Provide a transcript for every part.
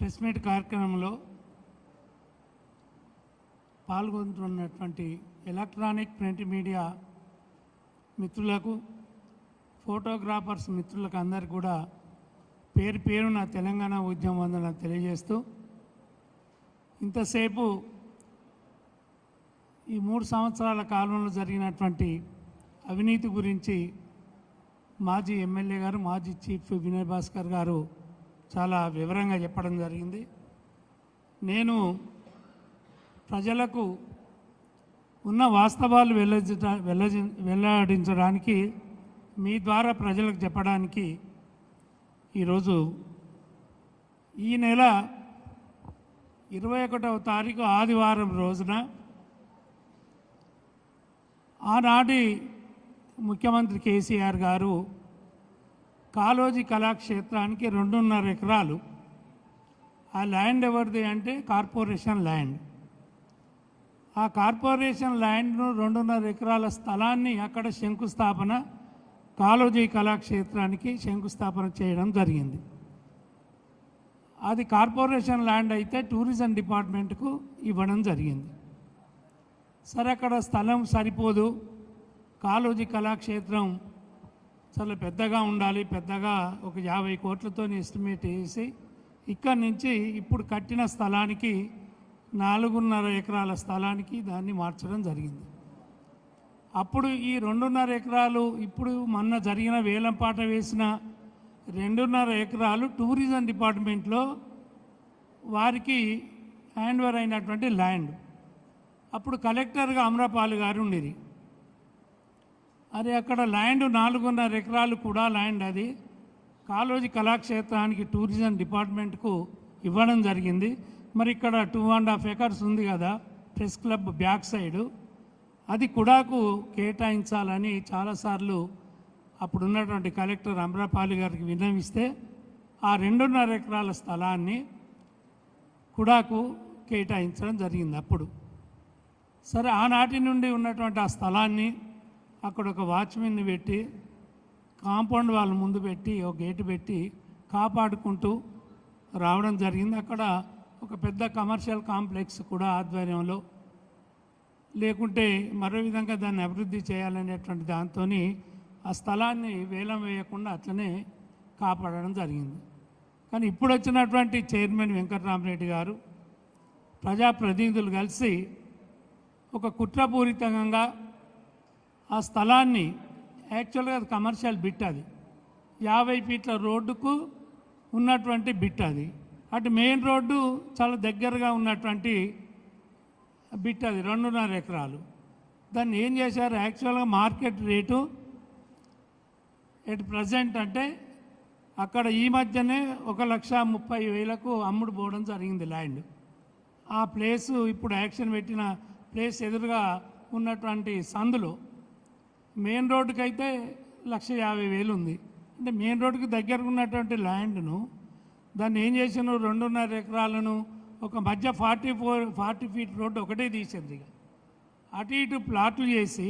Press meet కార్యక్రమంలో పాల్గొంటున్నటువంటి electronic print media మిత్రులకు, photographers మిత్రులకు అందరికీ కూడా పేరు పేరున తెలంగాణ ఉద్యమ వందనాలు తెలియజేస్తూ, ఇంతసేపు ఈ 3 సంవత్సరాల కాలంలో జరిగినటువంటి అవినీతి గురించి మాజీ ఎమ్మెల్యే గారు, మాజీ చీఫ్ వినయ్ భాస్కర్ గారు చాలా వివరంగా చెప్పడం జరిగింది. నేను ప్రజలకు ఉన్న వాస్తవాలు వెల్లడించడానికి, మీ ద్వారా ప్రజలకు చెప్పడానికి ఈరోజు ఈ నెల 21వ తారీఖు ఆదివారం రోజున ఆనాటి ముఖ్యమంత్రి కేసీఆర్ గారు కాళోజీ కళాక్షేత్రానికి 2.5 ఎకరాలు, ఆ ల్యాండ్ ఎవరిది అంటే కార్పొరేషన్ ల్యాండ్. ఆ కార్పొరేషన్ ల్యాండ్ను 2.5 ఎకరాల స్థలాన్ని అక్కడ శంకుస్థాపన, కాళోజీ కళాక్షేత్రానికి శంకుస్థాపన చేయడం జరిగింది. అది కార్పొరేషన్ ల్యాండ్ అయితే టూరిజం డిపార్ట్మెంట్కు ఇవ్వడం జరిగింది. సరే, అక్కడ స్థలం సరిపోదు, కాళోజీ కళాక్షేత్రం చాలా పెద్దగా ఉండాలి, పెద్దగా ఒక 50 కోట్లతో ఎస్టిమేట్ వేసి ఇక్కడి నుంచి ఇప్పుడు కట్టిన స్థలానికి 4.5 ఎకరాల స్థలానికి దాన్ని మార్చడం జరిగింది. అప్పుడు ఈ 2.5 ఎకరాలు, ఇప్పుడు మొన్న జరిగిన వేలంపాట వేసిన 2.5 ఎకరాలు టూరిజం డిపార్ట్మెంట్లో వారికి హ్యాండ్ ఓవర్ అయినటువంటి ల్యాండ్. అప్పుడు కలెక్టర్గా అమరపాల్ గారు ఉండేది. అది అక్కడ ల్యాండ్ 4.5 ఎకరాలు కూడా ల్యాండ్ అది కాళోజీ కళాక్షేత్రానికి టూరిజం డిపార్ట్మెంట్కు ఇవ్వడం జరిగింది. మరి ఇక్కడ 2.5 ఎకర్స్ ఉంది కదా ప్రెస్ క్లబ్ బ్యాక్ సైడు, అది కుడాకు కేటాయించాలని చాలాసార్లు అప్పుడు ఉన్నటువంటి కలెక్టర్ అమరపాలి గారికి విన్నవిస్తే ఆ 2.5 ఎకరాల స్థలాన్ని కుడాకు కేటాయించడం జరిగింది. అప్పుడు సరే, ఆనాటి నుండి ఉన్నటువంటి ఆ స్థలాన్ని అక్కడ ఒక వాచ్మెన్ని పెట్టి, కాంపౌండ్ వాళ్ళ ముందు పెట్టి, ఒక గేటు పెట్టి కాపాడుకుంటూ రావడం జరిగింది. అక్కడ ఒక పెద్ద కమర్షియల్ కాంప్లెక్స్ కూడా ఆధ్వర్యంలో, లేకుంటే మరో విధంగా దాన్ని అభివృద్ధి చేయాలనేటువంటి దాంతో ఆ స్థలాన్ని వేలం వేయకుండా అట్లనే కాపాడడం జరిగింది. కానీ ఇప్పుడు వచ్చినటువంటి చైర్మన్ వెంకటరామరెడ్డి గారు, ప్రజాప్రతినిధులు కలిసి ఒక కుట్రపూరితంగా ఆ స్థలాన్ని, యాక్చువల్గా అది కమర్షియల్ బిట్, అది 50 ఫీట్ల రోడ్డుకు ఉన్నటువంటి బిట్, అది అటు మెయిన్ రోడ్డు చాలా దగ్గరగా ఉన్నటువంటి బిట్, అది 2.5 ఎకరాలు. దాన్ని ఏం చేశారు, యాక్చువల్గా మార్కెట్ రేటు ఎట్ ప్రజెంట్ అంటే అక్కడ ఈ మధ్యనే 1,30,000కు అమ్ముడు పోవడం జరిగింది ల్యాండ్. ఆ ప్లేసు ఇప్పుడు యాక్షన్ పెట్టిన ప్లేస్ ఎదురుగా ఉన్నటువంటి సందులో మెయిన్ రోడ్డుకి అయితే 1,50,000 ఉంది. అంటే మెయిన్ రోడ్డుకి దగ్గరకు ఉన్నటువంటి ల్యాండ్ను దాన్ని ఏం చేసినారు, 2.5 ఎకరాలను ఒక మధ్య 40 ఫీట్ రోడ్డు ఒకటే తీసింది. అటు ఇటు ప్లాట్లు చేసి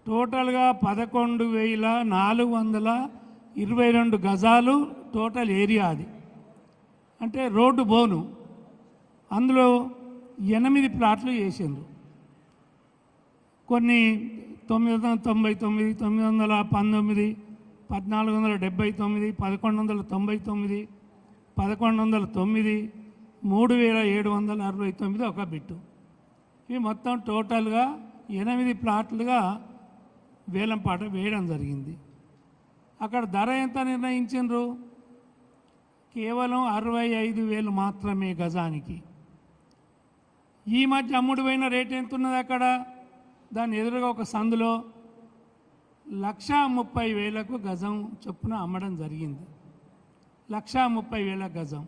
టోటల్గా 11,422 గజాలు టోటల్ ఏరియా అది. అంటే రోడ్డు బోను, అందులో 8 ప్లాట్లు చేసిండ్రు. కొన్ని 999, 919, 1479, 1199, 1109, 3,769 ఒక బిట్టు. ఇవి మొత్తం టోటల్గా 8 ప్లాట్లుగా వేలంపాట వేయడం జరిగింది. అక్కడ ధర ఎంత నిర్ణయించిండ్రు, కేవలం 65,000 మాత్రమే గజానికి. ఈ మధ్య అమ్ముడు పోయిన రేట్ ఎంత ఉన్నది అక్కడ, దాని ఎదురుగా ఒక సందులో 1,30,000కు గజం చొప్పున అమ్మడం జరిగింది. 1,30,000 గజం.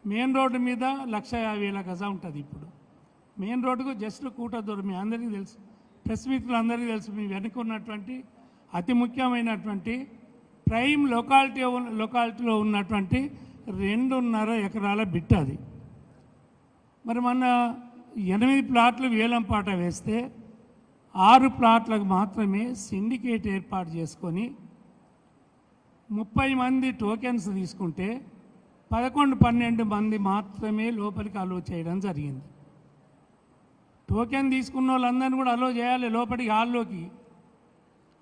మెయిన్ రోడ్డు మీద 1,50,000 గజం ఉంటుంది. ఇప్పుడు మెయిన్ రోడ్డుకు జస్ట్ కూట దూరం. మీ అందరికీ తెలుసు, ప్రెస్ మిత్రులందరికీ తెలుసు, మీ వెనుక ఉన్నటువంటి అతి ముఖ్యమైనటువంటి ప్రైమ్ లొకాలిటీలో ఉన్నటువంటి 2.5 ఎకరాల బిట్ అది. మరి మన 8 ప్లాట్లు వేలంపాట వేస్తే 6 ప్లాట్లకు మాత్రమే సిండికేట్ ఏర్పాటు చేసుకొని 30 మంది టోకెన్స్ తీసుకుంటే 11-12 మంది మాత్రమే లోపలికి అలో చేయడం జరిగింది. టోకెన్ తీసుకున్న వాళ్ళందరినీ కూడా అలో చేయాలి లోపలికి హాల్లోకి.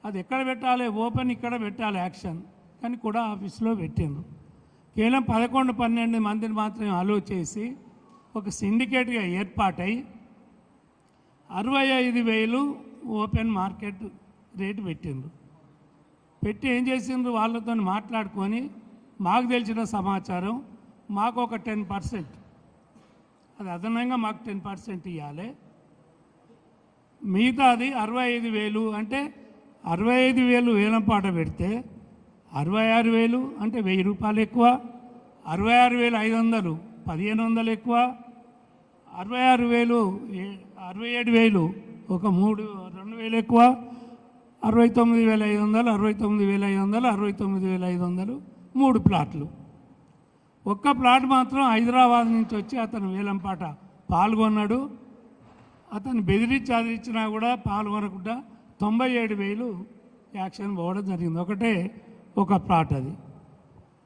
అది ఎక్కడ పెట్టాలి? ఓపెన్ ఇక్కడ పెట్టాలి యాక్షన్, కానీ కూడా ఆఫీస్లో పెట్టిండ్రు. కేవలం 11-12 మందిని మాత్రమే అలో చేసి ఒక సిండికేట్గా ఏర్పాటై 65,000 ఓపెన్ మార్కెట్ రేటు పెట్టిండ్రు. పెట్టి ఏం చేసిండ్రు? వాళ్ళతో మాట్లాడుకొని మాకు తెలిసిన సమాచారం మాకు ఒక 10%, అది అదనంగా మాకు 10% ఇవ్వాలి. మిగతాది 65,000 అంటే 65,000 వేలంపాట పెడితే 66,000 అంటే 1,000 రూపాయలు ఎక్కువ, 66,500 1,500 ఎక్కువ, 67,000 ఒక 2,000 ఎక్కువ, 69,500 69,500 3 ప్లాట్లు. ఒక్క ప్లాట్ మాత్రం హైదరాబాద్ నుంచి వచ్చి అతను వేలంపాట పాల్గొన్నాడు. అతను బెదిరించి చదివించినా కూడా పాల్గొనకుండా 97,000 యాక్షన్ పోవడం జరిగింది. ఒక ప్లాట్ అది.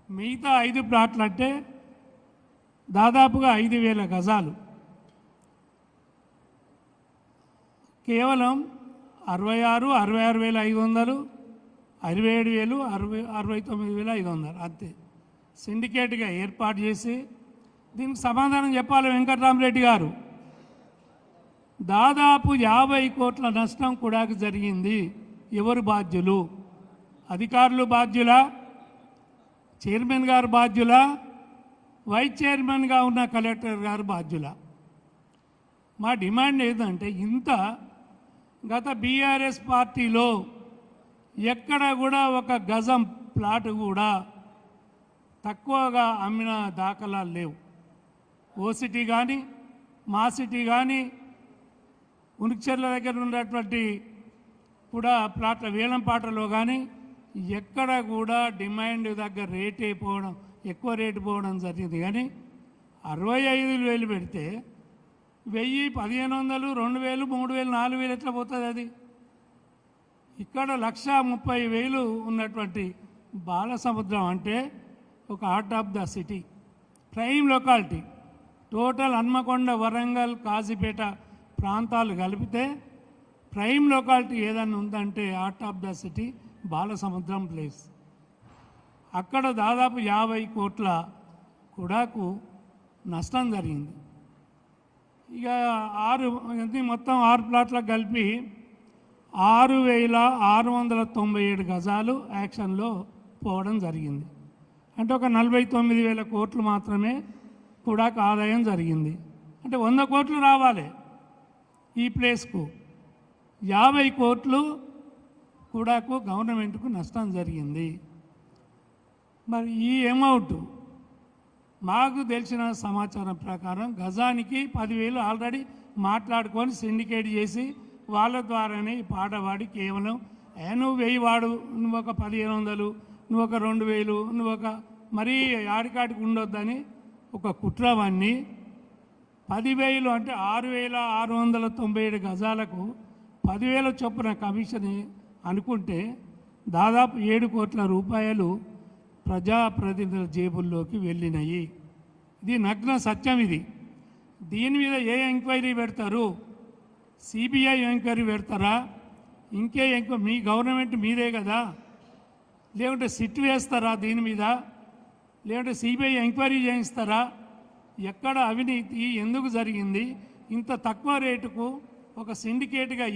మిగతా 5 ప్లాట్లు అంటే దాదాపుగా 5,000 గజాలు. కేవలం 66, 66,500, 67,000, 69,500 అంతే సిండికేట్గా ఏర్పాటు చేసి దీనికి సమాధానం చెప్పాలి వెంకట్రామరెడ్డి గారు. దాదాపు 50 కోట్ల నష్టం కూడా జరిగింది. ఎవరు బాధ్యులు? అధికారులు బాధ్యులా? చైర్మన్ గారు బాధ్యులా? వైస్ చైర్మన్గా ఉన్న కలెక్టర్ గారు బాధ్యులా? మా డిమాండ్ ఏంటంటే, గత బీఆర్ఎస్ పార్టీలో ఎక్కడ కూడా ఒక గజం ప్లాట్ కూడా తక్కువగా అమ్మిన దాఖలాలు లేవు. ఓ సిటీ కానీ మా సిటీ కానీ ఉనికిచెర్ల దగ్గర ఉన్నటువంటి కూడా ప్లాట్ల వేలంపాటలో కానీ ఎక్కడ కూడా డిమాండ్ దగ్గర రేట్ అయిపోవడం, ఎక్కువ రేటు పోవడం జరిగింది. కానీ 65,000 పెడితే 1,000, 1,500, 2,000, 3,000, 4,000 ఎట్లా పోతుంది అది? ఇక్కడ 1,30,000 ఉన్నటువంటి బాలసముద్రం అంటే ఒక heart of the city, prime locality. Total Hanamkonda, Warangal, Kazipet ప్రాంతాలు కలిపితే ప్రైమ్ లొకాలిటీ ఏదన్నా ఉందంటే heart of the city Balasamudram place. అక్కడ దాదాపు 50 కోట్ల కూడాకు నష్టం జరిగింది. ఇక మొత్తం 6 ప్లాట్లకు కలిపి 6,697 గజాలు యాక్షన్లో పోవడం జరిగింది. అంటే ఒక 49,000 కోట్లు మాత్రమే కూడాకు ఆదాయం జరిగింది. అంటే 100 కోట్లు రావాలి ఈ ప్లేస్కు, 50 కోట్లు కూడాకు గవర్నమెంట్కు నష్టం జరిగింది. మరి ఈ అమౌంట్ మాకు తెలిసిన సమాచారం ప్రకారం గజానికి 10,000 ఆల్రెడీ మాట్లాడుకొని సిండికేట్ చేసి వాళ్ళ ద్వారానే ఈ పాట పాడి కేవలం నువ్వు 1,000 వాడు, నువ్వు ఒక 1,500, నువ్వు ఒక 2,000, నువ్వు ఒక మరీ ఆడికాడికి ఉండొద్దని ఒక కుట్రవన్నీ 10,000 అంటే 6,697 గజాలకు 10,000 చొప్పున కమిషన్ అనుకుంటే దాదాపు 7 కోట్ల రూపాయలు ప్రజాప్రతినిధుల జేబుల్లోకి వెళ్ళినాయి. ఇది నగ్న సత్యం. దీని మీద ఏ ఎంక్వైరీ పెడతారు? సిబిఐ ఎంక్వైరీ పెడతారా? మీ గవర్నమెంట్ మీదే కదా, లేకుంటే సిట్ వేస్తారా దీని మీద? లేకుంటే సిబిఐ ఎంక్వైరీ చేయిస్తారా? ఎక్కడ అవినీతి ఎందుకు జరిగింది? ఇంత తక్కువ రేటుకు ఒక సిండికేట్గా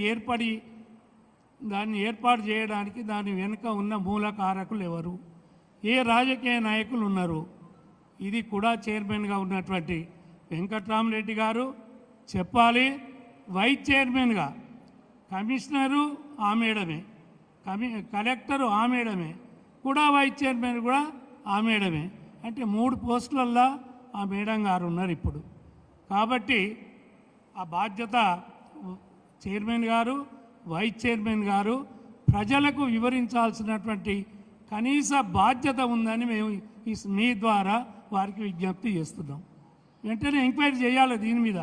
దాన్ని ఏర్పాటు చేయడానికి దాని వెనుక ఉన్న మూలకారకులు ఎవరు? ఏ రాజకీయ నాయకులు ఉన్నారు? ఇది కూడా చైర్మన్గా ఉన్నటువంటి వెంకట్రామరెడ్డి గారు చెప్పాలి. వైస్ చైర్మన్గా కమిషనరు ఆ మేడమే, కలెక్టరు ఆ మేడమే, కూడా వైస్ చైర్మన్ కూడా ఆ మేడమే. అంటే 3 పోస్టులల్లో ఆ మేడం గారు ఉన్నారు ఇప్పుడు. కాబట్టి ఆ బాధ్యత చైర్మన్ గారు, వైస్ చైర్మన్ గారు ప్రజలకు వివరించాల్సినటువంటి కనీస బాధ్యత ఉందని మేము మీ ద్వారా వారికి విజ్ఞప్తి చేస్తున్నాం. వెంటనే ఎంక్వైరీ చేయాలి దీని మీద.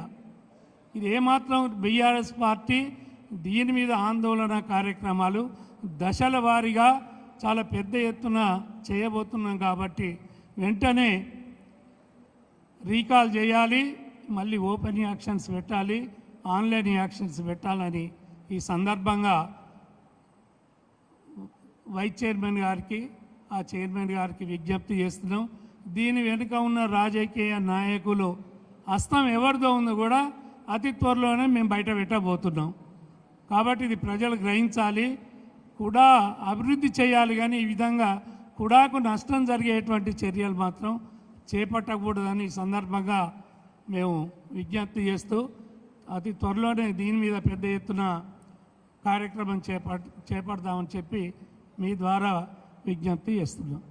ఇది ఏమాత్రం బీఆర్ఎస్ పార్టీ దీని మీద ఆందోళన కార్యక్రమాలు దశల వారీగా చాలా పెద్ద ఎత్తున చేయబోతున్నాం. కాబట్టి వెంటనే రీకాల్ చేయాలి, మళ్ళీ ఓపెన్ యాక్షన్స్ పెట్టాలి, ఆన్లైన్ యాక్షన్స్ పెట్టాలని ఈ సందర్భంగా వైస్ చైర్మన్ గారికి, ఆ చైర్మన్ గారికి విజ్ఞప్తి చేస్తున్నాం. దీని వెనుక ఉన్న రాజకీయ నాయకులు హస్తం ఎవరిదో ఉందో కూడా అతి త్వరలోనే మేము బయట పెట్టబోతున్నాం. కాబట్టి ఇది ప్రజలు గ్రహించాలి. కూడా అభివృద్ధి చేయాలి, కానీ ఈ విధంగా కుడాకు నష్టం జరిగేటువంటి చర్యలు మాత్రం చేపట్టకూడదని ఈ సందర్భంగా మేము విజ్ఞప్తి చేస్తూ అతి త్వరలోనే దీని మీద పెద్ద ఎత్తున కార్యక్రమం చేపడదామని చెప్పి మీ ద్వారా విజ్ఞప్తి చేస్తున్నాం.